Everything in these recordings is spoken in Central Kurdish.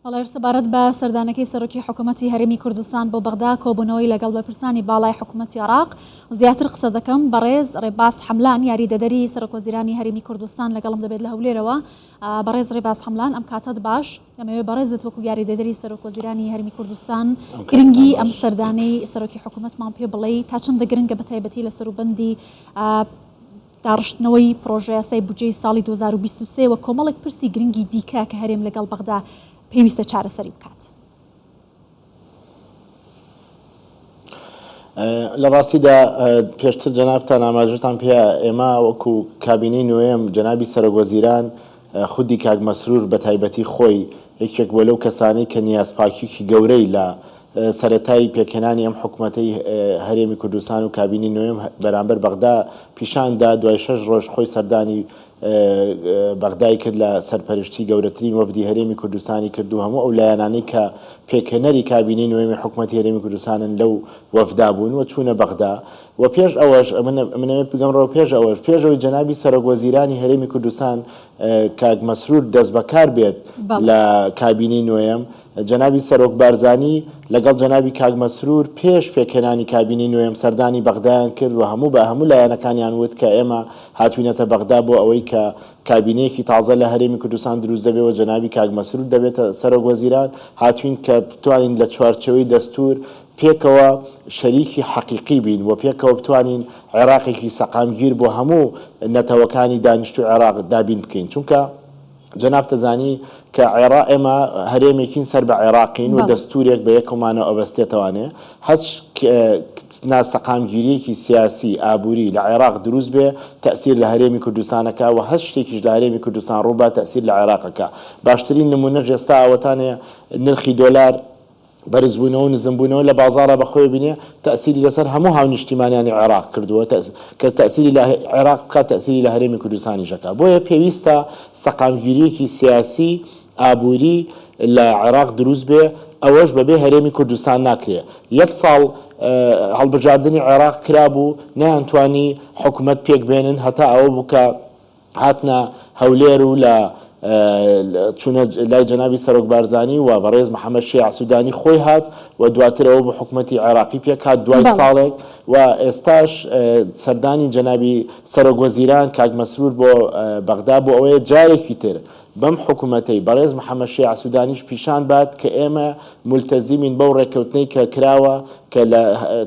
بەڵێ سەبارەت بە سەردانەکەی سەرۆکی حکوومەتی هەرێمی کوردستان بۆ بەغدا کۆبوونەوەی لەگەڵ بەرپرسانی باڵای حکوومەتی عێراق زیاتر قسە دەکەم بەڕێز ڕێباس حەملان یاریدەدەری سەرۆکوەزیرانی هەرێمی کوردستان لەگەڵم دەبێت لە هەولێرەوە. بەڕێز ڕێباس حەملان ئەم کاتت باش دەمەوێت بەڕێزت وەکو یاریدەدەری سەرۆکوەزیرانی هەرێمی کوردستان گرنگی ئەم سەردانەی سەرۆکی حکوومەتمان پێ بڵێ تا چەندە گرنگە بەتایبەتی لە سەروبەندی داڕشتنەوەی پرۆژە یاسای بودجەی ساڵی 2023 وە کۆمەڵێک پرسی گرنگی دیکە کە هەرێم لەگەڵ بەغدا پێویستە چارەسەری بکات. لە ڕاستیدا پێشتر جەنابتان ئاماژەتان پێ ئێمە وەکو کابینەی نوێم جەنابی سەرۆکوەزیران خودی کاک مەسرور بە تایبەتی خۆی یەکێک بۆ لەو کەسانەی کە نیازپاکیوکی گەورەی لە سەرەتایی پێکهێنانی ئەم حکوومەتەی هەرێمی کوردستان و کابینی نوێم بەرامبەر بەغدا پیشاندا دوای 6 ڕۆژ خۆی سەردانی بەغدای کرد لە سەرپەرشتی گەورەترین وەفدی هەرێمی کوردستانی کرد و هەموو ئەو لایەنانەی کە پێکهێنەری کابینەی نوێمی حکوومەتی هەرێمی کوردستانن لەو وەفدا بوون و چوونە بەغدا و پێش ئەوەش منەوێت بگەمڕەوە پێشەوەی جەنابی سەرۆکوەزیرانی هەرێمی کوردستان کاک مەسرور دەست بەکار بێت لە کابینەی نوێم جەنابی سەرۆک بارزانی لەگەڵ جەنابی کاک مەسرور پێش پێکهێنانی کابینەی نوێم سەردانی بەغدایان کرد و هەموو بە هەموو لایەنەکانیان وت کە ئێمە هاتوینەتە بەغدا بۆ ئەوەی کە کابینەیەکی تازە لە هەرێمی کوردستان دروست دەبێت و جەنابی کاک مەسرور دەبێتە سەرۆکوەزیران هاتوین کە بتوانین لە چوارچەوەی دەستور پێکەوە شەریکی حەقیقی بین و پێکەوە بتوانین عێراقێکی سەقامگیر بۆ هەموو نەتەوەکانی دانیشتوی عێراق دابین بکەین چونکە جەناب تەزانی کە عێراق ئێمە هەرێمێکین سەر بە عێراقین و دەستورێک بە یەکەمانەوە ئەبەستێتەوانێ هەچ ناسەقامگیریەکی سیاسی ئابووری لە عێراق دروست بێ تەسیر لە هەرێمی کوردستانەکە و هەچ شتێکیش لە هەرێمی کوردستان ڕووبا تەسیر لە عێراقەکە. باشترین نمونە ئێستا ئەوەتانێ نرخی دۆلار بەرزبوونەوە و نزمبوونەوە لە بازارە بەخۆی بینێ تەسیری لەسەر هەموو هاونیشتیمانیانی عێراق کردووە کە تەسیری لە عێراق بکات تەسیری لە هەرێمی کوردستانی ژەکە. بۆیە پێویستە سەقامگیریەکی سیاسی ئابووری لە عێراق دروست بێ ئەوەش بەبێ هەرێمی کوردستان ناکرێ. یەک ساڵ هەڵبژاردننی عێراق کرابوو نەیانتوانی حکوومەت پێک بێنن هەتا ئەوە بووکە هاتنە هەولێر و لە چونە لای جەنابی سەرۆک بارزانی و بەڕێز محەممەد شیع سوودانی خۆی هات و دواترەوە بە حکوومەتی عێراقی پێکات دوای ساڵێک و ئێستاش سەردانی جەنابی سەرۆکوەزیران کاک مەسرور بۆ بەغدا بۆ ئەوەیە جارێکی تر بەم حکوومەتەی بەڕێز محەممەد شیع سوودانیش پیشان بات کە ئێمە مولتەزیمین بەو ڕێککەوتنەی کە کراوە کە لە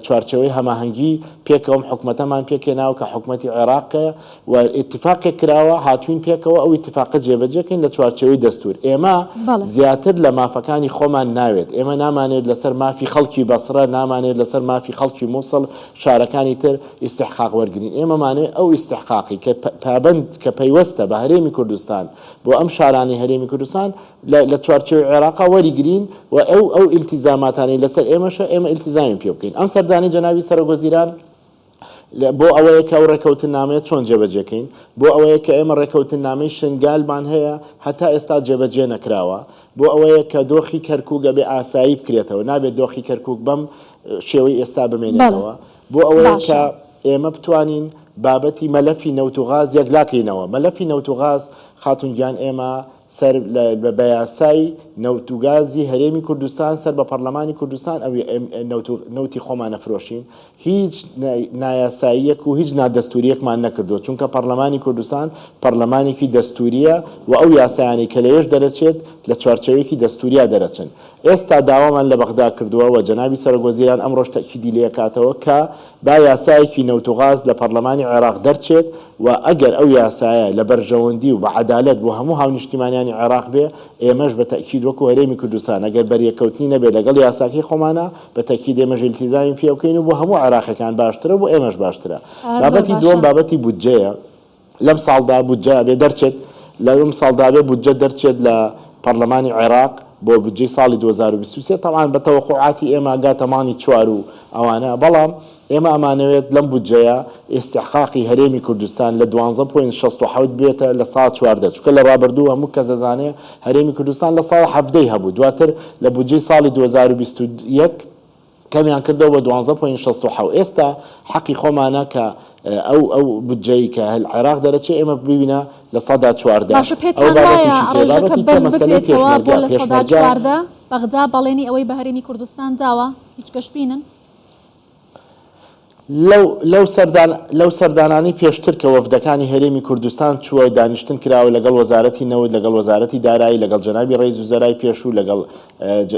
چوارچەوەی هەماهەنگی پێکەوەم حکوومەتەمان پێکێناوە کە حکوومەتی عێراقە و ئیتفاقێک کراوە هاتوین پێکەوە ئەو ئیتفاقە جێبەجێکەین لە چوارچەوەی دەستور. ئێمە زیاتر لە مافەکانی خۆمان ناوێت ئێمە نامانێت لەسەر مافی خەڵکی بەسرە نامانێت لەسەر مافی خەڵکی مووسڵ شارەکانی تر ئیستحقاق وەرگین ئێمەمانێت ئەو ئیستحقاقی کە پابند کە پەیوەستە بە هەرێمی کوردستان بۆ ئەم شارانی هەرێمی کوردستان لە چوارچەوەی عێراق وەریگرین و ئەو ئیلتیزاماتانی لەسەر ئێمەشە ئێمە ئیلتیزامی پێ بکەین. ئەم سەردانی جەنابی سەرۆکوەزیران بۆ ئەوەیە کە ئەو ڕێکەوتنامەیە چۆن جێبەجێکەین بۆ ئەوەیە کە ئێمە ڕێکەوتنامەی شنگالمان هەیە هەتا ئێستا جێبەجێ نەکراوە بۆ ئەوەیە کە دۆخی کەرکووک بێ ئاسایی بکرێتەوە نابێت دۆخی کەرکووک بەم شێوەی ئێستا بمێنێتەوە بۆ ئەوەیە کە ئێمە بتوانین بابەتی مەلەفی نەوت و غاز یەکلاکەینەوە. مەلەفی نەوت و غاز خاتونگیان ئێمە سەر بە یاسای نەوت و گازی هەرێمی کوردستان سەر بە پەرلەمانی کوردستان ئەوی نەوتی خۆمان نەفرۆشین هیچ نایاساییەک و هیچ نادەستوریەکمان نەکردووە چونکە پەرلەمانی کوردستان پەرلەمانێکی دەستوریە و ئەو یاسایانی کە لەوێش دەرەچێت لە چوارچەوەیەکی دەستوریا دەرەچن. ئێستا داوامان لە بەغدا کردووە و جەنابی سەرۆکوەزیران ئەمڕۆژ تەکیدی لێ کاتەوە کە با یاسایەکی نەوت و غاز لە پەرلەمانی عێراق دەرچێت و ئەگەر ئەو یاسایە لە بەرژەوەندی و بە عەدالەت بۆ هەموو هاونیشتیمانیانی عێراق بێ ئێمەش بە تەکید وەکو هەرێمی کوردستان ئەگەر بەریەکەوتنی نەبێت لەگەڵ یاساکەی خۆمانە بە تەکید ئێمەش ئیلتیزامی پێ بکەین و بۆ هەموو عێراقیەکان باشترە بۆ ئێمەش باشترە. بابەتی دووەم بابەتی بودجەیە لەم ساڵدا بودجە بێ دەرچێت لەم ساڵدا بێ بودجە دەرچێت لە پەرلەمانی عێراق بۆ بودجەی ساڵی 2023 طبعاً بە تەوەقعاتی ئێمە گاتەمانی 4 و ئەوانە بەڵام ئێمە ئەمانەوێت لەم بودجەیە ئیستحقاقی هەرێمی کوردستان لە 12.67 بێتە لە ساڵ 14 چونکە لە ڕابردوو هەموو کەس دەزانێت هەرێمی کوردستان لە ساڵ 17 هەبوو دواتر لە بودجەی ساڵی 2021 کەمیان کردەوە بە 12.67 ئێستا حەقی خۆمانە کە ئەو بودجەی کە عێراق دەرەچێ ئێمە ببینە لە 14. باشە پێتان وایە ڕێژەکە بەرز بکرێتەوە بۆ لە 14 بەغدا بەڵێنی ئەوەی بە هەرێمی کوردستان داوە هیچ گەشتبینن لەو سەردانانی پێشتر کە وەفدەکانی هەرێمی کوردستان چووە دانیشتن کراوە لەگەڵ وەزارەتی نەوت لەگەڵ وەزارەتی دارایی لەگەڵ جەنابی ڕێز وزەرای پێشوو لەگەڵ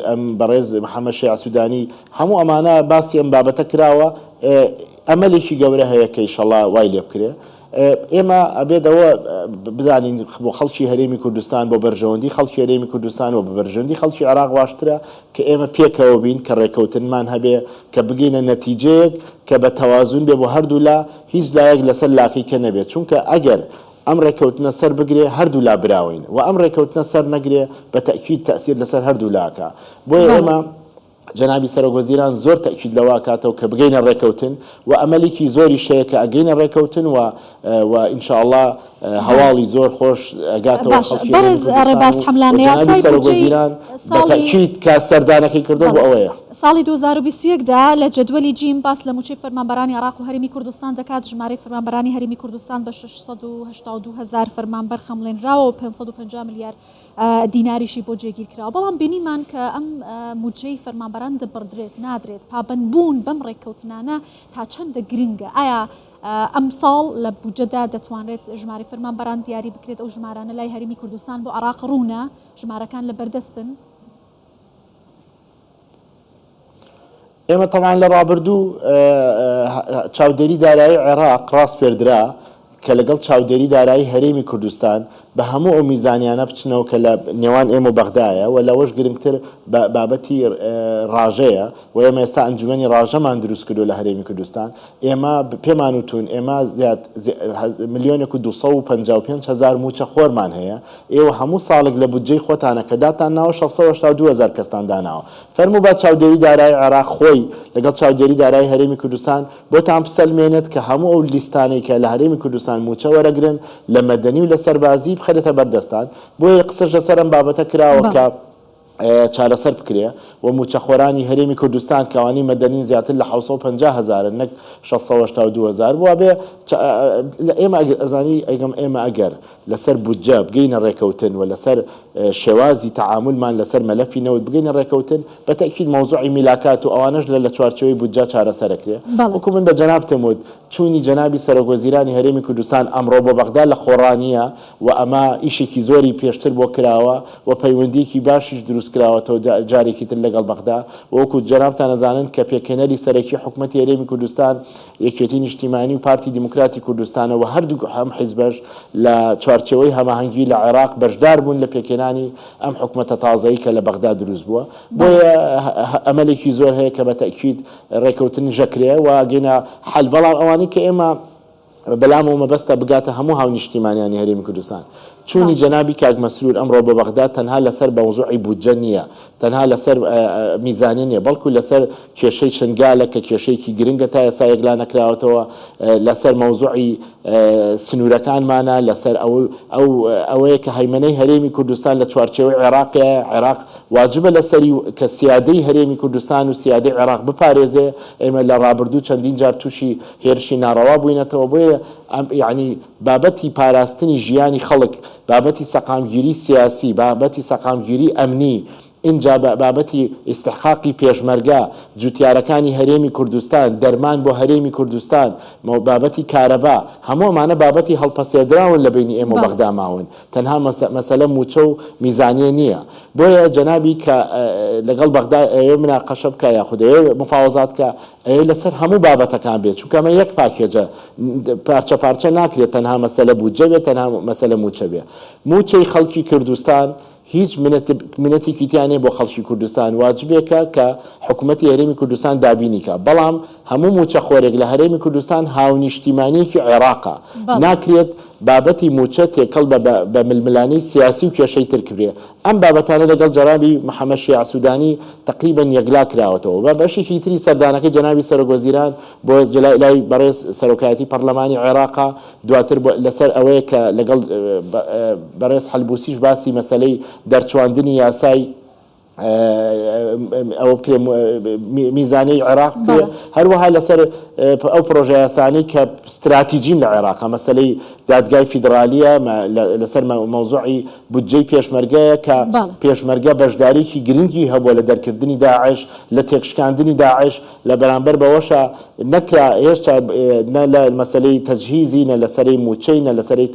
ئەم بەڕێز محەممەد شێع سوودانی هەموو ئەمانە باسی ئەم بابەتە کراوە ئەمەلێکی گەورە هەیە کە ئیشەڵڵا وای لێ بکرێ ئێمە ئەبێتەوە بزانین بۆ خەڵکی هەرێمی کوردستان بۆ بەرژەوەندی خەڵکی هەرێمی کوردستان و بە بەرژەوەندی خەڵکی عێراق باشترە کە ئێمە پێکەوە بین کە ڕێکەوتنمان هەبێ کە بگەینە نەتیجەیەک کە بە تەوازون بێ بۆ هەردوو لا هیچ لایەک لەسەر لاقی کە نەبێت چونکە ئەگەر ئەم ڕێکەوتنە سەر بگرێ هەردوو لا براوین و ئەم ڕێکەوتنە سەر نەگرێ بە تەکید تەسیر لەسەر هەردوو لاکە بۆیە ئێمە جنابی سەرۆکوەزیران زۆر تەکید لەوا کاتەوە کە بگەینە ڕێکەوتن و ئەمەلێکی زۆری شەیە کە ئەگەینە ڕێکەوتن و ئینشاءڵڵا هەواڵی زۆر خۆش ئەگاتەوە خەڵکی بەرز ڕێباز حەملان یاسای سەرۆکوەزیران بەتەکید کە سەردانەکەی کردەوە بۆ ئەوەیە ساڵی 2021دا لە جدولی جیم باس لە موچەی فەرمانبەرانی عێراق و هەرێمی کوردستان دەکات ژمارەی فەرمانبەرانی هەرێمی کوردستان بە 682,000 فەرمانبەر خەمڵێنراوە و 550 ملیار دیناریشی بۆ جێگیرکراوە بەڵام بینیمان کە ئەم موچەی فەرمانبەران دەبڕدرێت نادرێت پابەندبوون بەم ڕێککەوتنانە تا چەندە گرنگە ئایا ئەم ساڵ لە بودجەدا دەتوانرێت ژمارە فەرمانبەران دیاری بکرێت ئەو ژمارانە لای هەرێمی کوردستان بۆ عێراق ڕوونە ژمارەکان لە بەردەستن ئێمە تەمان لە ڕابردوو چاودێری دارایی عێراق ڕاست پێدرا کە لەگەڵ چاودێری دارایی هەرێمی کوردستان بە هەموو ئەو میزانیانە بچنەوە کە لە نێوان ئێمە و بەغدایە و لەوەش گرنگتر بابەتی ڕاژەیە و ئێمە ئێستا ئەنجومەنی ڕاژەمان دروست کردو لە هەرێمی کوردستان ئێمە پێمان وتون ئێمە زیاد 1,255,000 موچە خۆرمان هەیە ئێوە هەموو ساڵێک لە بودجەی خۆتانە کە داتان ناوە 682,000 کەستان داناوە فەرموو بە چاودێری دارایی عێراق خۆی لەگەڵ چاودێری دارایی هەرێمی کوردستان بۆتان پسەلمێنێت کە هەموو ئەو لیستانەی کە لە هەرێمی کوردستان موچە وەرەگرن لە مەدەنی و لە سەربازی بخەرێتە بەردەستان بۆیە قسەش لەسەر ئەم بابەتە کراوە کە چارەسەر بکرێ و موچەخۆرانی هەرێمی کوردستان کەوانی مەدەنین زیاتر لە 650,000 نەک 682,000 بووە بێ ئێمە ئەزانی ئەگەم ئێمە ئەگەر لەسەر بودجە بگەینە ڕێکەوتن و لەسەر شێوازی تەعاملمان لەسەر مەلەفی نەوت بگەینە ڕێکەوتن بە تەکید مەوزوعی میلاکات و ئەوانەش لە چوارچەوەی بودجە چارەسەرەکرێ وەکو من بە جەنابتم وت چوونی جەنابی سەرۆکوەزیرانی هەرێمی کوردستان ئەمڕۆ بۆ بەغدا لە خۆڕانیە و ئەمە ئیشێکی زۆری پێشتر بۆ کراوە و پەیوەندیکی باشیش دروست کراوەتەوە جارێکی تر لەگەڵ بەغدا وەکو جەنابتان ئەزانن کە پێکهێنەری سەرەکی حکوومەتی هەرێمی کوردستان یەکێتی نیشتیمانی و پارتی دیموکراتی کوردستانەوە هەردوو هەم حیزبەش لە چوارچەوەی هەماهەنگی لە عێراق بەشدار بوون لە پێکهێنانی ئەم حکوومەتە تازایی کە لە بەغدا دروست بووە بۆیە ئەمەلێکی زۆر هەیە کە بە تەکید ڕێکەوتنی ژەکرێ و گەینە حەل بەڵام ئەوانەی کە ئێمە بەلامەوە مەبەستە بگاتە هەموو هاو نیشتیمانیانی هەرێمی کوردستان چوونی جەنابی کاک مەسرور ئەمڕۆ بە بەغدا تەنها لەسەر مەوزوعی بودجە نییە تەنها لەسەر میزانی نیە بەڵکو لەسەر کێشەی چنگالە کە کێشەیەکی گرنگە تا ئێستا یەکلا نەکراوەتەوە لەسەر مەوزوعی سنوورەکانمانە لەسەر ئەوەیە کە هەیمەنەی هەرێمی کوردستان لە چوارچێوەی عێراقیە عێراق واجبە لەسەری کە سیادەی هەرێمی کوردستان و سیادەی عێراق بپارێزێ ئێمە لە ڕابردوو چەندین جار تووشی هێرشی ناڕەوا بووینەتەوە بۆیە یعنی بابەتی پاراستنی ژیانی خەڵک بابەتی سەقامگیری سیاسی بابەتی سەقامگیری ئەمنی اینجا بابەتی ئیستحقاقی پێشمەرگە جوتیارەکانی هەرێمی کوردستان دەرمان بۆ هەرێمی کوردستان بابەتی کارەبا هەموومانە بابەتی هەڵپەسێدراون لە بینی ئێمە بەغدا ماون تەنها مەسەلە موچە و میزانیە نییە بۆیە جەنابی کە لەگەڵ بەغدا ئێوە مناقەشە بکە یاخود ئێوە مفاوەزات کە ئێوە لەسەر هەموو بابەتەکان بێت چونکە ئەمە یەک پاکێجە پارچە پارچە ناکرێت تەنها مەسەلە بودجە بێت تەنها مەسەلە موچە بێت موچەی خەڵکی کوردستان هیچ منەتێکی تیانێ بۆ خەڵکی کوردستان واجبێکە کە حکوومەتی هەرێمی کوردستان دابینیکە بەڵام هەموو موچەخۆرێک لە هەرێمی کوردستان هاونیشتیمانیەکی عێراقە ناکرێت بابەتی موچە تێکەڵ بە ململانەی سیاسی و کێشەی ترکرێ ئەم بابەتانە لەگەڵ جەنابی محەممەد شێع سوودانی تقریبا یەکلا کراوەتەوە بە بەشێکی تری سەردانەکەی جەنابی سەرۆکوەزیران بۆ لای بەڕێز سەرۆکایەتی پەرلەمانی عێراقا دواتر لەسەر ئەوەیە کە لەگەڵ بەڕێز حەلبوسیش باسی مەسەلەی دەرچواندنی یاسای ئەوە بکرێ میزانی عێراق بکرێ هەروەها لەسەر ئەو پرۆژە یاسانی کە استراتیجین لە عێراق مەسەلەی دادگای فیدرالیە لەسەر مەوزوعی بودجەی پێشمەرگەیە کە پێشمەرگە بەشداریکی گرنگی هەبووە لە دەرکردنی داعش لە تێکشکاندنی داعش لە بەرامبەر بەوەشە نەکرا هێشتا نە لە مەسەلەی تەجهیزی نە لەسەرەی موچەی نە لەسەرەی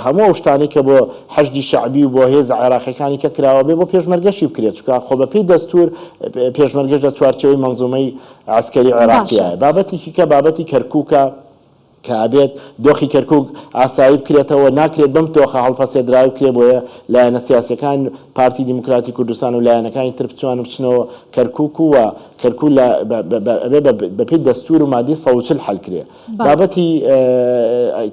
هەموو شتانی کە بۆ حەشدی شەعبی و بۆ هێز عێراقیەکانی کە کراوە بێ بۆ پێشمەرگەشی بکرێت چونکە خۆ بەپێی دەستور پێشمەرگەش لە چوارچەوەی مەنزومەی عسکەری عێراقیە بابەتێکی کە بابەتی کەرکووکە کە ئابێت دۆخی کەرکووک ئاسایی بکرێتەوە ناکرێت بەم تۆخە هەڵپەسێدراوی بکرێ بۆیە لایەنە سیاسەکان پارتی دیموکراتی کوردستان و لایەنەکانی تر بچوان بچنەوە کەرکووک وە کەرکوو بەپێی دەستور و مادی 140 حەلکرێ بابەتی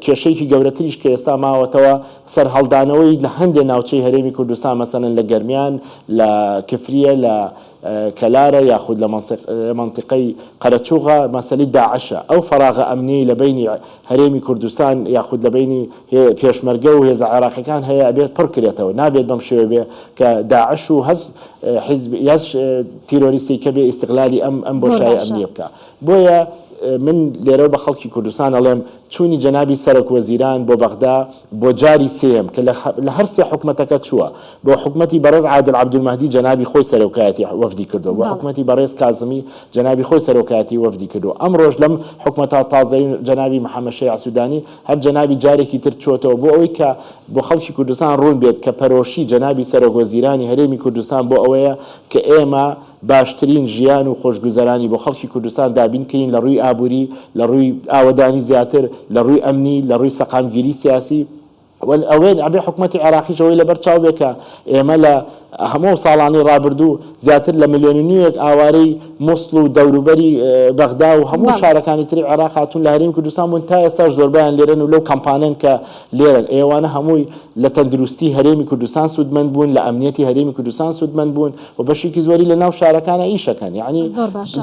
کێشەیەکی گەورەتریش کە ئێستا ماوەتەوە سەر هەڵدانەوەی لە هەندێک ناوچەی هەرێمی کوردستان مەسەلەن لە گەرمیان لە کفریە لە کەلارە یاخود لە منطقەی قەرەچووغە مەسەلەی داعشە ئەو فەراغە ئەمنی لە بینی هەرێمی کوردستان یاخود لە بینی پێشمەرگە و هێزە عێراقیەکان هەیە ئەبێت پڕ کرێتەوە نابێت بەم شێوە بێ کە داعش و هەز تیرۆریستی کە بێ استقلالی ئەم بۆشایی ئەمنیە بکە بۆیە من لێرە بە خەڵکی کوردستان ئەڵێم چوونی جەنابی سەرۆک وەزیران بۆ بەغدا بۆ جاری سێم کە لە هەر سێ حکومەتەکە چووە بۆ حکومەتی بەڕێز عادل عەبدولمەهدی جەنابی خۆی سەرۆکایەتی وەفدی کردو بۆ حکومەتی بەڕێز کازمی جەنابی خۆی سەرۆکایەتی وەفدی کردو ئەمڕۆژ لەم حکومەتە تازەی جەنابی محەممەد شەیع سوودانی هەر جەنابی جارێکی تر چۆتەوە بۆ ئەوەی کە بۆ خەڵکی کوردستان ڕوون بێت کە پەرۆشی جەنابی سەرۆک وەزیرانی هەرێمی کوردستان بۆ ئەوەیە کە ئێمە باشترین ژیان و خۆشگوزەرانی بۆ خەڵکی کوردستان دابینکەین لە ڕووی ئابووری لە ڕووی ئاوەدانی زیاتر لە ڕووی ئەمنی لە ڕووی سەقامگیری سیاسی ئەوێن ئەبێ حکومەتی عێراقیشەوەی لەبەر چاو بێکە ئێمە لە هەموو ساڵانی ڕابردوو زیاتر لە 1.5 ملیۆن ئاوارەی مووسڵ و دەوروبەری بەغدا و هەموو شارەکانی تری عێراق هاتوون لە هەرێمی کوردستان بوون تا ئێستا زۆربیان لێرن و لەو کەمپانیان کە لێرن ئێوانە هەمووی لە تەندروستی هەرێمی کوردستان سوودمەند بوون لە ئەمنیەتی هەرێمی کوردستان سوودمەند بوون و بەشێکی زۆری لە ناو شارەکانە ئیشەکەن یعنی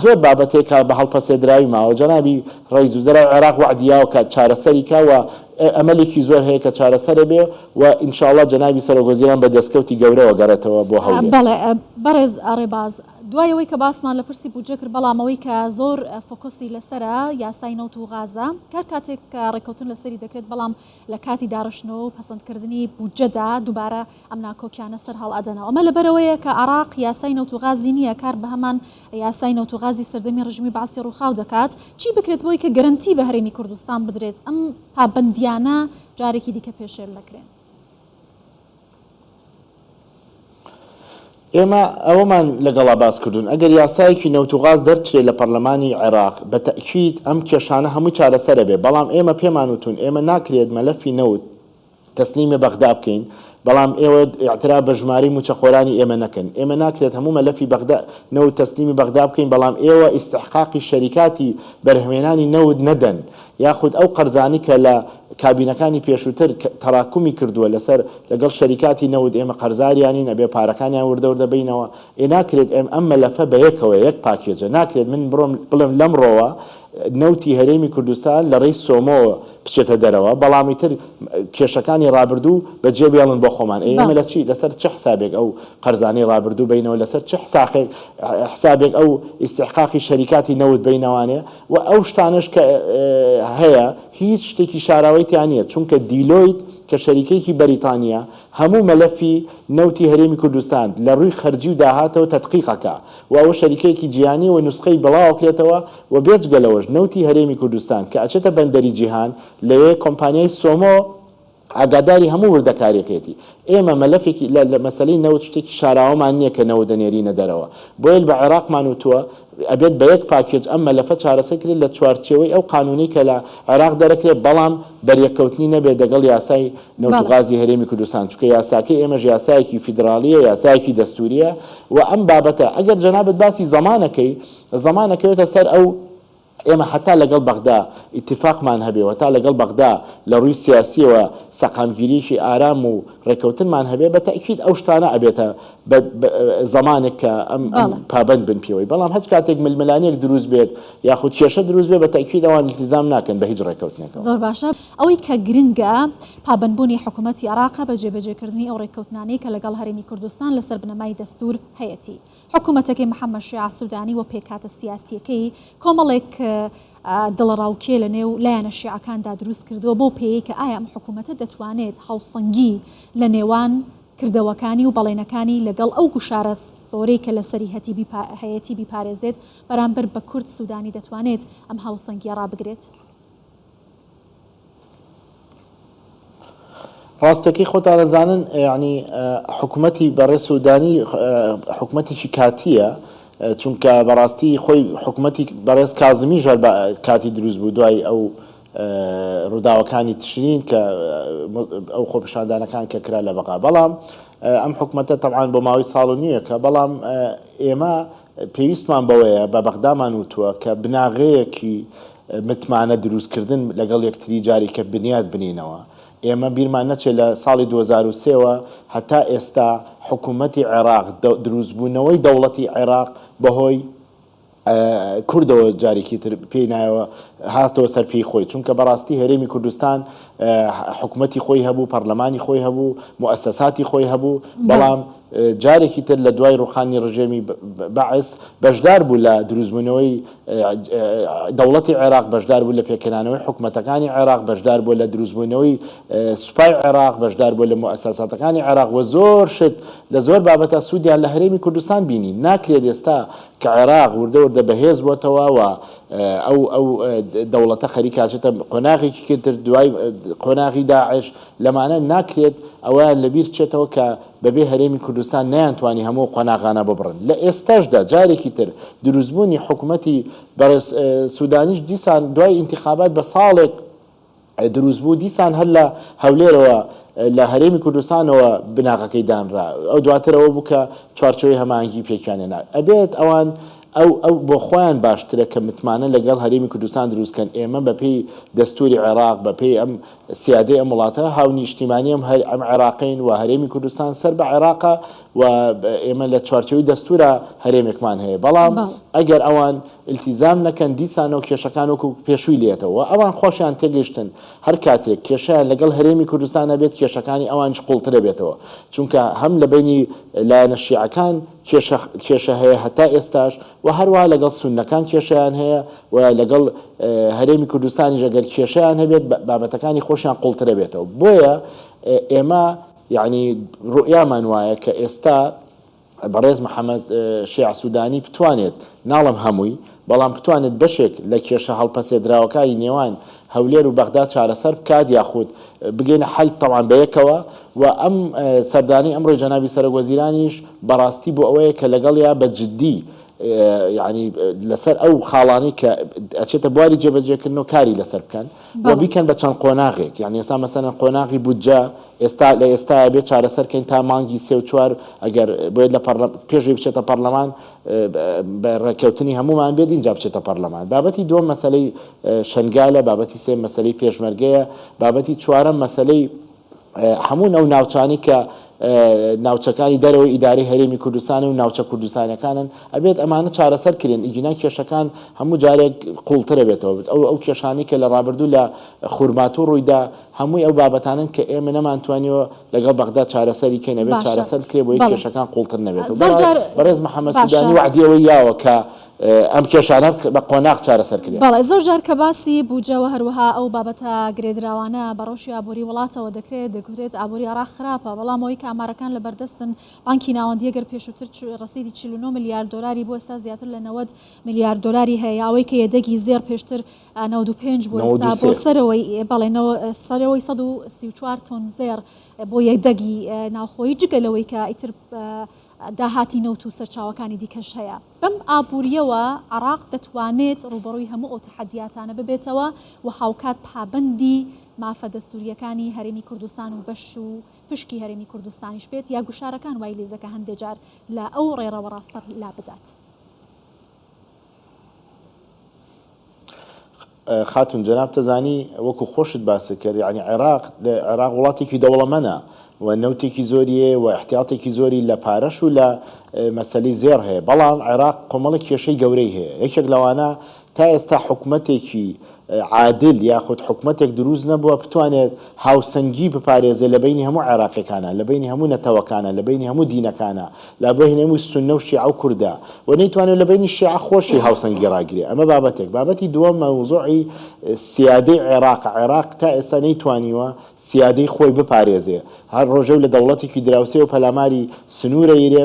زۆر بابەتێکە بە هەڵپەسێدراوی ماوە جەنابی ڕئیس وزەرای عێراق وعدیاوە کە چارەسەری کەوە ئەمەلێکی زۆر هەیە کە چارەسەرە بێ و ئینشاءڵڵا جەنابی سەرۆک وەزیران بە دەستکەوتی گەورەوە گەڕێتەوە بۆ هەولێر. بەڵێ بەڕێز ئاڕێباز دوایەوەی کە باسمان لە پرسی بودجە کرد بەڵامەوەی کە زۆر فۆکۆسی لەسرە یاسای نەوت و غازە کاتێک کە ڕێکەوتن لەسەری دەکرێت بەڵام لە کاتی داڕشتنەوە و پەسەندکردنی بودجەدا دووبارە ئەم ناکۆکیانە سەر هەڵ ئەدەنەوە ئەمە لەبەرەوەیە کە عێراق یاسای نەوت و غازی نییە کار بە هەمان یاسای نەوت و غازی سەردەمی ڕژمی باسی ڕووخاو دەکات چی بکرێت بۆی کە گەرنتی بە هەرێمی کوردستان بدرێت ئەم پابەندیانە جارێکی دیکە پێشێر نەکرێن. ئێمە ئەوەمان لەگەڵا باس کردوون ئەگەر یاسایەکی نەوت و غاز دەرچێت لە پەرلەمانی عێراق بە تەکید ئەم کێشانە هەموو چارەسەرە بێ بەڵام ئێمە پێمان وتون ئێمە ناکرێت مەلەفی نەوت تەسلیمی بەغدا بکەین بەڵام ئێوە ئاعتراف بە ژماری موچەخۆرانی ئێمە نەکەن ئێمە ناکرێت هەموو مەلەفی بەغدا نەوت تەسلیمی بەغدا بکەین بەڵام ئێوە ئیستحقاقی شەریکاتی بەرهەمێنانی نەوت نەدەن یاخود ئەو قەرزانی کە لە کابینەکانی پێشووتر تەراکمی کردووە لەسەر لەگەڵ شەریکاتی نەوت ئێمە قەرزاریانی نەبێ پارەکانیان وردەوردە بینەوە ناکرێت ئەم مەلەفە بە یەکەوە یەک پاکێجە ناکرێت من بڵێم لەمڕۆوە نەوتی هەرێمی کوردستان لە ڕێی سۆمۆوە بچێتە دەرەوە بەڵامی تر کێشەکانی ڕابردوو بەجێ بێڵن بۆ خۆمان ئێمە لە چی لەسەر چه حسابێک ئەو قەرزانەی ڕابردوو بینەوە لەسەر چه حسابێک ئەو ئیستحقاقی شەریکاتی نەوت بینەوانێ و ئەو شتانش کە هەیە هیچ شتێکی شاراوەیتیان نییە چونکە دیلۆیت کە شەریکەیەکی بەریتانیا هەموو مەلەفی نەوتی هەرێمی کوردستان لە ڕووی خەرجی و داهاتەوە تەدقیقەکە و ئەوە شەریکەیەکی جیهانی و نوسخەی بڵاوکرێتەوە و بێجگەلەوەش نەوتی هەرێمی کوردستان کە ئەچێتە بەندەری جیهان لەوێ کۆمپانیای سۆمۆ ئاگاداری هەموو وردەکارێکێتی ئێمە مەلەفێکی لە مەسەلەی نەوت شتێکی شاراوەمان نییە کە نەوت دەنێرینە دەرەوە بۆیە بە عێراقمان وتووە ئەبێت بە یەک پاکێج ئەم مەلەفە چارەسەرکرێت لە چوارچێوەی ئەو قانونی کە لە عێراق دەرەکرێت بەڵام بەریەکەوتنی نەبێت دەگەڵ یاسای نەوت و غازی هەرێمی کوردستان چونکە یاساکەی ئێمەش یاسایەکی فیدرالیە یاسایەکی دەستوریە و ئەم بابەتە ئەگەر جەنابەت باسی زەمانەکەی زەمانەکەوێتە سەر ئەو ئێمە حتا لەگەڵ بەغدا ئیتفاقمان هەبێ تا لەگەڵ بەغدا لە ڕووی سیاسیەوە سەقامگیریشی ئارام و ڕێکەوتنمان هەبێ بە تەکید ئەو شتانە ئەبێتە زمانێک کە ئەم پابند بن پێوەی بەڵام هەچ کاتێک ململانێک دروست بێت یاخود کێشە دروست بێت بە تەکید ئەوان التیزام ناکەن بە هیچ ڕێکەوتنێکەوە. زۆر باشە ئەوەی کە گرنگە پابندبوونی حکوومەتی عێراق بە جێبەجێکردنی ئەو ڕێکەوتنانەی کە لەگەڵ هەرێمی کوردستان لەسەر بنەمای دەستور هەیەتی حکوومەتەکەی محەممەد شیع سوودانی و پێکاتە سیاسیەکەی کۆمەڵێک دڵڕاوکێ لە نێو لایەنە شیعەکاندا دروست کردووە بۆ پێی کە ئایا ئەم حکوومەتە دەتوانێت هەوسەنگی لە نێوان کردەوەکانی و بەڵێنەکانی لەگەڵ ئەو گوشارە سۆرەی کە لە سەری هەیەتی بیپارێزێت بەرامبەر بە کورد سوودانی دەتوانێت ئەم هاوسەنگیە ڕابگرێت. ڕاستەکەی خۆتان دەزانن ینی حکوومەتی بەڕێ سوودانی حکوومەتێکی کاتیە چونکە بەڕاستی خۆی حکوومەتی بەڕێز کازمی ژەر کاتی دروست بوو دوای ئەو ڕووداوەکانی تشرین کە ئەو خۆپیشاندانەکان کە کرا لە بەقا بەڵام ئەم حکوومەتە تەبعاان بۆ ماوەی ساڵ و نییە کە بەڵام ئێمە پێویستمان بەوەیە بە بەغدامان وتووە کە بناغەیەکی متمانە دروستکردن لەگەڵ یەکتری جاری کە بنیاد بنینەوە. ئێمە بیرمان نەچێت لە ساڵی 2023ەوە هەتا ئێستا حکوومەتی عێراق دروستبوونەوەی دەوڵەتی عێراق بەهۆی کوردەوە جارێکی تر پێی نایەوە هاتەوە سەر پێی خۆی چونکە بەڕاستی هەرێمی کوردستان حکوومەتی خۆی هەبوو پەرلەمانی خۆی هەبوو مؤسساتی خۆی هەبوو بەڵام جارێکی تر لە دوای ڕوخانی ڕژێمی بەعس بەشدار بوو لە دروستبوونەوەی دەوڵەتی عێراق بەشدار بوو لە پێکەنانەوەی حکوومەتەکانی عێراق بەشدار بوو لە دروستبوونەوەی سوپای عێراق بەشدار بوو لە مؤسساتەکانی عێراق و زۆر شت لە زۆر بابەتە سوودیان لە هەرێمی کوردستان بینی ناکرێت ئێستا کە عێراق وردە وردە بەهێز بۆتەوە و ئەو دەوڵەتە خەریکاچێتە قۆناغێکی کرد دوای قۆناغی داعش لەمانە ناکرێت ئەویان لەبیر چێتەوە کە بەبێ هەرێمی کوردستان نەیانتوانی هەموو قۆناغانە ببڕن لە ئێستاشدا جارێکی تر دروستبوونی حکوومەتی بەڕێز سوودانیش دیسان دوای انتخابات بە ساڵێک دروستبوو دیسان هەر لە هەولێرەوە لە هەرێمی کوردستانەوە بناغەکەی دانرا ئەو دواترەوە بوو کە چوارچەوەی هەماهەنگی پێکیانێنا ئەبێت ئەوان ئەو بۆ خۆیان باشترە کە متمانە لەگەڵ هەرێمی کوردستان دروستکەن ئێمە بەپێی دەستوری عێراق بەپێی ئەم سیادەی ئەم وڵاتە هاونیشتیمانی ئەم عێراقین و هەرێمی کوردستان سەر بە عێراقا و ئێمە لە چوارچەوەی دەستورە هەرێمێکمان هەیە بەڵام ئەگەر ئەوان التیزام نەکەن دیسانەوە کێشەکان وەکو پێشووی لێتەوە ئەوان خۆشیان تێگەیشتن هەر کاتێک کێشیان لەگەڵ هەرێمی کوردستانە بێت کێشەکانی ئەوانش قوڵترە بێتەوە چونکە هەم لە بینی لایەنە شیعەکان کێشە هەیە هەتا ئێستاش و هەروەها لەگەڵ سوننەکان کێشیان هەیە و لەگەڵ هەرێمی کوردستانی ژەگەر کێشیان هەبێت بابەتەکانی خۆشیان قوڵترە بێتەوە بۆیە ئێمە یعنی ڕوئیامان وایە کە ئێستا بەڕێز محەممەد شیع سوودانی بتوانێت ناڵم هەمووی بەڵام بتوانێت بەشێک لە کێشە هەڵپەسێدراوەکانی نێوان هەولێر و بەغدا چارەسەر بکات یاخود بگەینە حەل تەوان بەیەکەوە و ئەم سەردانی ئەمڕۆی جەنابی سەرۆکوەزیرانیش بەڕاستی بۆ ئەوەیە کە لەگەڵ یا بە جددی یعنی لەسەر ئەو خاڵانی کە ئەچێتە بواری جێبەجێکردن و کاری لەسەر بکەن و بیکەن بە چەند قۆناغێک یعنی ئێستا مەسەلەن قۆناغی بودجە ئێستا لە ئێستا بێت چارەسەرکەین تا مانگی 3-4 ئەگەر بێت لە پێشی بچێتە پەرلەمان بە ڕێککەوتنی هەمومان بێت اینجا بچێتە پەرلەمان بابەتی دووەم مەسەلەی شنگالە بابەتی سێم مەسەلەی پێشمەرگەیە بابەتی چوارەم مەسەلەی هەموو ئەو ناوچانی کە ناوچەکانی دەرەوەی ئیداری هەرێمی کوردستان و ناوچە کوردستانەکانن ئەبێت ئەمانە چارەسەر کرێن ئیجینا کێشەکان هەموو جارێک قوڵترە بێتەوە ئەو کێشانی کە لە ڕابردوو لە خورمات و ڕوویدا هەمووی ئەو بابەتانن کە ئێمە نەمانتوانیەوە لەگەڵ بەغدا چارەسەری کەین ئەبێت چارەسەر بکرێ بۆی کێشەکان قوڵتر نەبێتەوە بەڕێز محەممەد سوودانی وعدیەوەی یاوە کە ئەم کێشانە بە قۆناغ چارەسەر کرێن بەڵێ زۆر جار کە باسی بوجەوە هەروەها ئەو بابەتە گرێدراوانە بە ڕۆژی ئابووری وڵاتەوە دەکرێت ئابووری عێراق خراپە بەڵام ئەوەی کە ئامارەکان لە بەردەستن بانکی ناوەندی ئەگەر پێشووتر ڕەسیدی 49 میلیارد دلاری بۆ ئێستا زیاتر لە 90 میلیارد دلاری هەیە ئەوەی کە یەدەگی زێر پێشتر 95 بۆ ئێستا بۆ سەرەوەی بەڵێ سەرەوەی 134 تۆن زێر بۆ یەدەگی ناوخۆیی جگەلەوەی کە ئیتر داهاتی نەوت و سەرچاوەکانی دیکەش هەیە بەم ئابووریەوە عێراق دەتوانێت ڕوبەڕووی هەموو ئەو تەحەدیاتانە ببێتەوە و هاوکات پابەندی مافە دەستوریەکانی هەرێمی کوردستان و بەش و پشکی هەرێمی کوردستانیش بێت یا گوشارەکان وای لێزەکە هەندێک جار لە ئەو ڕێڕەوە ڕاستە لا بدات. خاتون جناب تزانی وەکو خۆشت باسی کرد یعنی عێراق وڵاتێکی دەوڵەمەنە و نەوتێکی زۆریە و احتیاطێکی زۆری لە پارەش و لە مەسەلەی زێر هەیە بەڵام عێراق کۆمەڵی کێشەی گەورەی هەیە یەکێک لەوانە تا ئێستا حکوومەتێکی عادل یاخود حکوومەتێک دروست نەبووە بتوانێت هاوسەنگی بپارێزێت لە بینی هەموو عێراقیەکانە لە بینی هەموو نەتەوەکانە لە بینی هەموو دینەکانە لە بینی هەموو سونە و شیعە و کوردە و نەیتوانێت لە بینی شیعە خۆشی هاوسەنگی ڕاگرێت ئەمە بابەتێک بابەتی دووەم مەوزوعی سیادەی عێراق تا ئێستا نەیتوانیوە سیادەی خۆی بپارێزێ هەر ڕۆژە لە دەوڵەتێکی دراوسێ و پەلاماری سنوورە ئیرێ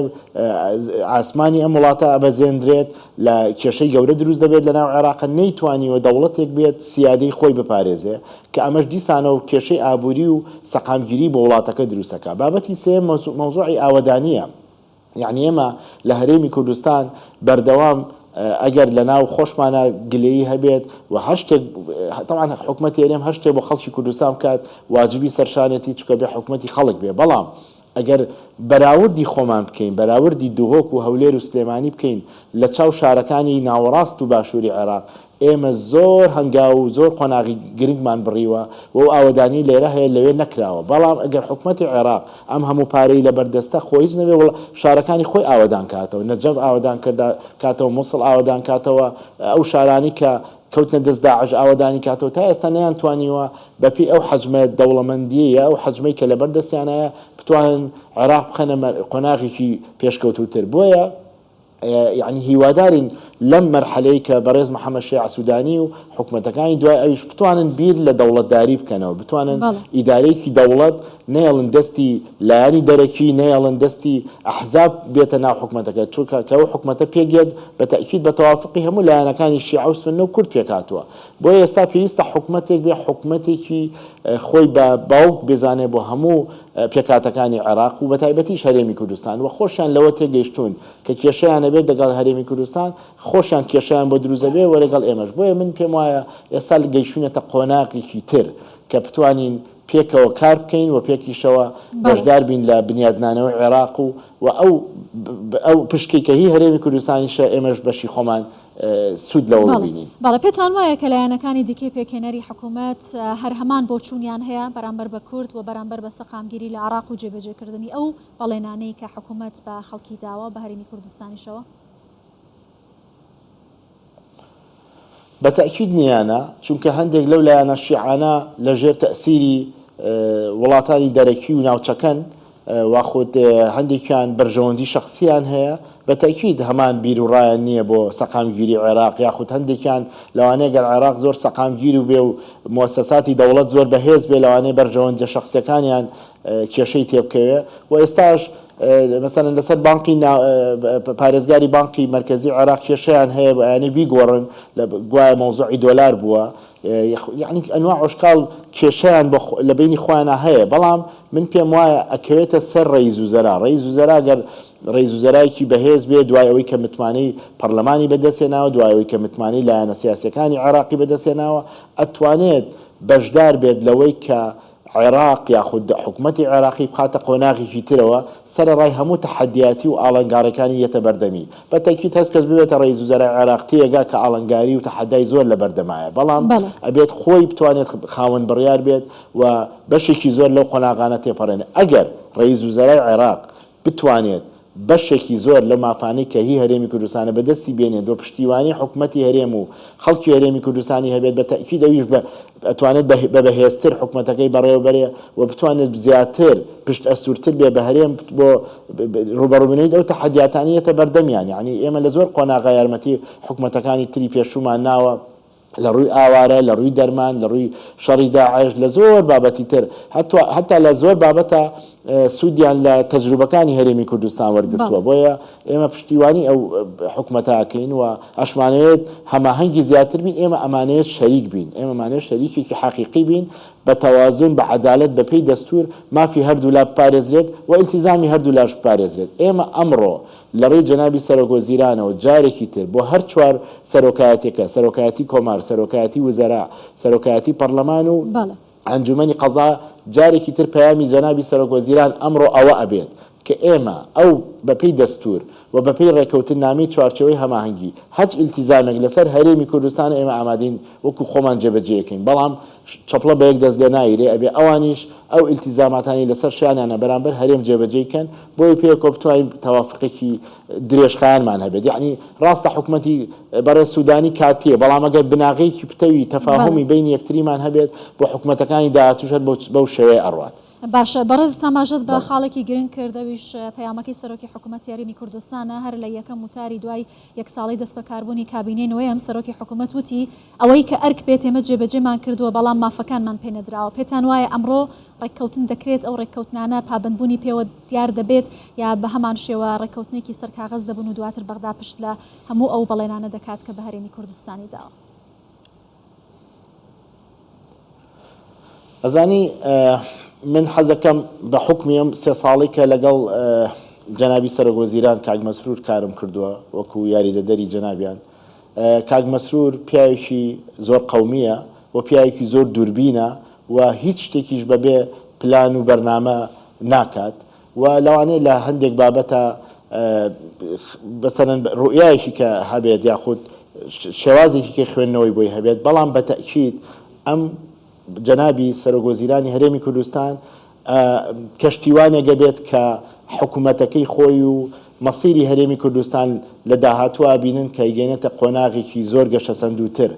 ئاسمانی ئەم وڵاتە ئەبەزێندرێت لە کێشەی گەورە دروست دەبێت لە ناو عێراق نەیتوانیوە دەوڵەتێک بێت سیادەی خۆی بپارێزێ کە ئەمەش دیسانە و کێشەی ئابووری و سەقامگیری بۆ وڵاتەکە دروستەکە بابەتی سێم مەوزوعی ئاوەدانیە یعنی ئێمە لە هەرێمی کوردستان بەردەوام ئەگەر لە ناو خۆشمانە گلەیی هەبێت و هەشتێک طبعاً حکوومەتی هەرێم هەشتێک بۆ خەڵکی کوردستان بکات واجبی سەرشانێتی چکە بێ حکوومەتی خەڵک بێ بەڵام ئەگەر بەراوردی خۆمان بکەین بەراوردی دوهۆک و هەولێر و سلێمانی بکەین لە چاو شارەکانی ناوەڕاست و باشووری عێراق ئێمە زۆر هەنگاو و زۆر قۆناغی گرنگمان بڕیوە و ئاوەدانی لێرە هەیە لەوێ نەکراوە بەڵام ئەگەر حکوومەتی عێراق ئەم هەموو پارەی لە بەردەستە خۆیش نەبێ وڵ شارەکانی خۆی ئاوەدان کاتەوە نەجەب ئاوەدان کاتەوە مووسڵ ئاوەدان کاتەوە ئەو شارانی کە کەوتنە دەست داعش ئاوەدانی کاتەوە تا ئێستا نەیانتوانیوە بەپی ئەو حەجمە دەوڵەمەندیە ئەو حەجمەی کە لە بەردەستیانەیە بتوانن عێراق بخەنە قۆناغێکی پێشکەوتوتر بۆیە يعني هیوادارین لەم مەرحەلەی کە بەڕێز محەممەد شێع سوودانی و حکوومەتەکانی دوای ئەویش بتوانن بیر لە دەوڵەتداری بکەنەوە بتوانن ئیدارەیەکی دەوڵەت نێڵن دەستی لایانی دەرەکی نێڵن دەستی ئەحزاب بێتە ناو حکوومەتەکە چونکە ئەو حکوومەتە پێگێت بە تەکید بە تەوافقی هەموو لایەنەکانی شیعە و سونە و کورد پێکاتوە بۆیە ئێستا پێویستە حکوومەتێک بێ حکوومەتێکی خۆی بە باوک بێزانێ بۆ هەموو پێکاتەکانی عێراق و بە تایبەتیش هەرێمی کوردستان و خۆشیان لەوە تێگەیشتون کە کێشەیانە بێت دەگەڵ هەرێمی کوردستان خۆشیان کێشیان بۆ دروزە بێ وەرەگەڵ ئێمەش بۆیە من پێم وایە ئێستا گەیشتونەتە قۆناغێکی تر کە بتوانین پێکەوە کار بکەین و پێکیشەوە بەشدار بین لە بنیادنانەوەی عێراق و ئەو پشکی کە هی هەرێمی کوردستانیشە ئێمەش بەشی خۆمان سود لەوە ببینین باڵە پێتان وایە کە لایەنەکانی دیکەی پێکێنەری حکوومەت هەر هەمان بۆ چوونیان هەیە بەرامبەر بە کورد و بەرامبەر بە سەقامگیری لە عێراق و جێبەجێکردنی ئەو بەڵێنانەی کە حکوومەت بە خەڵکی داوە بە هەرێمی کوردستانیشەوە بە تەکید نیانە چونکە هەندێک لەو لایەنە شیعانە لە ژێر تەسیری وڵاتانی دەرەکی و ناوچەکەن واخۆت هەندێکیان بەرژەوەندی شخصیان هەیە بە تەکید هەمان بیر و ڕایان نییە بۆ سەقامگیری عێراق یاخود هەندێکیان لەوانەیە گەر عێراق زۆر سەقامگیر و بێ و موسەساتی دەوڵەت زۆر بەهێز بێ لەوانەیە بەرژەوەندی شخصیەکانیان کێشەی تێبکەوێ و ئێستاش مثلا لەسەر بانقی پارێزگاری بانقی مرکزی عێراق کێشەیان هەیە بەیانەی بیگۆڕن لە گوایە مەوزوعی دۆلار بووە یعنی ئەنواع عشقال کێشەیان لە بینی خۆیانە هەیە بەڵام من پێم وایە ئەکەوێتە سەر ڕێیز وزەرا ڕێیز وزەرا گەر ڕێیز وزەرایەکی بەهێز بێ دوای ئەوەی کە متمانەی پەرلەمانی بەدەستێناوە دوای ئەوەی کە متمانەی لایەنە سیاسیەکانی عێراقی بەدەستێناوە ئەتوانێت بەشدار بێت لەوەی کە عێراق یاخود حکوومەتی عێراقی بخاتە قۆناغێکی ترەوە سەرەڕای هەموو تەحەدیاتی و ئاڵنگارەکانی یەتە بەردەمی بە تەکید هەست کەس ببێتە ڕێیز وزەرای عێراق تێگا کە ئاڵنگاری و تەحەدای زۆر لە بەردەمایە بەڵام ئەبێت خۆی بتوانێت خاوەن بڕیار بێت و بەشێکی زۆر لەو قۆناغانە تێپەڕێنێ ئەگەر ڕێیز وزەرای عێراق بتوانێت بەشێکی زۆر لە مافانەی کە هی هەرێمی کوردستانە بەدەستی بێنێت بۆ پشتیوانی حکوومەتی هەرێم و خەڵکی هەرێمی کوردستانی هەبێت بە تەکید ئەویش ئەتوانێت بە بەهێزتر حکوومەتەکەی بەڕێوەبەرێ و بتوانێت زیاتر پشت ئەستورتر بێ بە هەرێم بۆ ڕوبەڕووبوونەوەی ئەو تەحەدیاتانیەتە بەردەمیان یعنی ئێمە لە زۆر قۆناغا یارمەتی حکوومەتەکانی تری پێشومان ناوە لە ڕووی ئاوارە لە ڕووی دەرمان لە ڕووی شەڕی داعش لە زۆر بابەتی تر حتا لە زۆر بابەتە سوودیان لە تەجروبەکانی هەرێمی کوردستان وەرگرتووە بۆیە ئێمە پشتیوانی ئەو حکوومەتاکەین و ئەشمانەوێت هەماهەنگی زیاتر بین ئێمە ئەمانەیەت شەریک بین ئێمە مانێت شەریکێکی حەقیقی بین بە تەوازن بە عەدالەت بە پێی دەستور مافی هەردوو لا بپارێزرێت و ئیلتیزامی هەردوو لاش بپارێزرێت ئێمە ئەمڕۆ لەڕێی جەنابی سەرۆکوەزیرانەوە جارێکی تر بۆ هەر چوار سەرۆکایەتێکە سەرۆکایەتی کۆمار سەرۆکایەتی وزەرا سەرۆکایەتی پەرلەمان و ئەنجومەنی قەزا جارێکی تر پەیامی جەنابی سەرۆکوەزیران ئەمڕۆ ئەوە ئەبێت کە ئێمە ئەو بەپێی دەستور و بەپێی ڕێکەوتنامەی چوارچەوەی هەماهەنگی هەچ ئیلتیزامێک لەسەر هەرێمی کوردستان ئێمە ئامادەین وەکو خۆمان جێبەجێەکەین بەڵام چەپڵە بە یەک دەست لێ نایرێ ئەبێ ئەوانیش ئەو ئیلتیزاماتانی لەسەر شیانیانە بەرامبەر هەرێم جێبەجێکەن بۆی پێ کۆبتوای تەوافقێکی درێژخایانمان هەبێت یعنی ڕاستە حکوومەتی بەڕێز سوودانی کاتیە بەڵام ئەگەر بناغەیەکی پتەوی تەفاهمی بینی یەکتریمان هەبێت بۆ حکوومەتەکانی داهاتووش هەر بەو شێوەیە ئەڕوات. باشە بەڕێز تاماژەت بە خاڵێکی گرنگ کردەویش پەیامەکەی سەرۆکی حکوومەت یاریمی کوردستانە هەر لە یەکەم وتاری دوای یەک ساڵی دەست بەکاربوونی کابینەی نوێیەم سەرۆکی حکوومەت وتی ئەوەی کە ئەرک بێت ئێمە جێبەجێمان کردووە بەڵام مافەکانمان پێ نەدراوە پێتان وایە ئەمڕۆ ڕێککەوتن دەکرێت ئەو ڕێککەوتنانە پابندبوونی پێوە دیار دەبێت یا بە هەمان شێوە ڕێککەوتنێکی سەرکاغەز دەبن و دواتر بەغدا پشت لە هەموو ئەو بەڵێنانە دەکات کە بە هەرێمی کوردستانی داوە. ئەزانی من حەزەکەم بە حکمیم 3 ساڵی کە لەگەڵ جەنابی سەرۆک وەزیران کاک مەسرور کارم کردووە وەکو یاریدەدەری جەنابیان کاک مەسرور پیاوێکی زۆر قەومیە و پیاوێکی زۆر دووربینە و هیچ شتێکیش بەبێ پلان و بەرنامە ناکات و لەوانەیە لە هەندێک بابەتە بەسەرەن ڕوئایەکی کە هەبێت یاخود شێوازێکی کە خوێندنەوەی بۆی هەبێت بەڵام بە تەکید ئەم جەنابی سەرۆک وەزیرانی هەرێمی کوردستان کەشتیوانێکە بێت کە حکوومەتەکەی خۆی و مەسیری هەرێمی کوردستان لە داهاتوە بینن کە ئیگەنێتە قۆناغێکی زۆر گەشە سەندووتر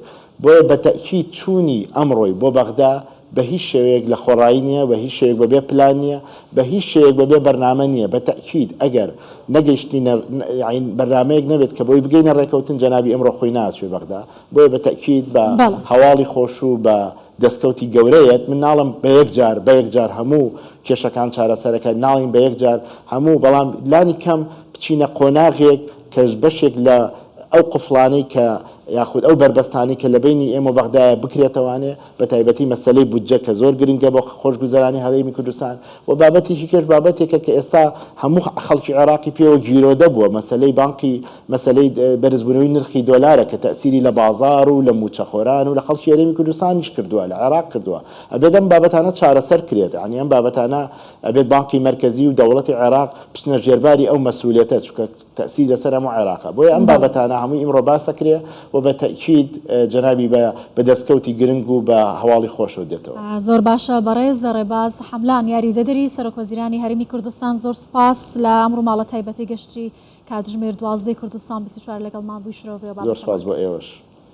بۆیە بە تەکید چوونی ئەمڕۆی بۆ بەغدا بە هیچ شێوەیەک لە خۆڕایی نییە بە هیچ شێوەیەک بەبێ پلان نییە بە هیچ شێوەیەک بەبێ بەرنامە نییە بە تەکید ئەگەر نەگەیشتینە بەرنامەیەک نەبێت کە بۆی بگەینە ڕێکەوتن جەنابی ئەمڕۆ خۆی ناچوێ بەغدا بۆیە بە تەکید بە هەواڵی خۆش و بە دەستکەوتی گەورەیەت من ناڵم بە یەک جار هەموو کێشەکان چارەسەرەکە ناڵین بە یەک جار هەموو بەڵام لانی کەم بچینە قۆناغێک کەش بەشێک لە ئەو قفڵانەی کە یاخود ئەو بربەستانی کە لە بینی ئێمە بەغدایە بکرێتەوانێ بە تایبەتی مەسەلەی بودجە کە زۆر گرنگە بۆ خۆشگوزەرانی هەرێمی کوردستان و بابەتێکی کەش بابەتێکە کە ئێستا هەموو خەڵکی عێراقی پێوە گیرۆدە بووە مەسەلەی بانقی مەسەلەی بەرزبوونەوەی نرخی دۆلارە کە تەسیری لە بازار و لە موچەخۆران و لە خەڵکی هەرێمی کوردستانیش کردووە لە عێراق کردووە ئەبێت ئەم بابەتانە چارەسەر کرێت یعنی ئەم بابەتانە ئەبێت بانقی مرکزی و دەوڵەتی عێراق بچنە ژێرباری ئەو مەسئولیەتە چونکە تەسیر لەسەر هەموو عێراقە بۆیە ئەم بابەتانە هەمووی ئیمڕۆ باسەکرێ و بە تەکید جەنابی بە دەستکەوتی گرنگ و بە هەواڵی خۆشەوە دێتەوە. زۆر باشە بەڕێز ڕێباز حەملان یاریدەدەری سەرۆک وەزیرانی هەرێمی کوردستان زۆر سپاس لە ئەمڕۆ ماڵە تایبەتی گەشتی کاتژمێر 12 کوردستان 24 لەگەڵمان بوویشەوە زۆر سپاس بۆ ئێوەش.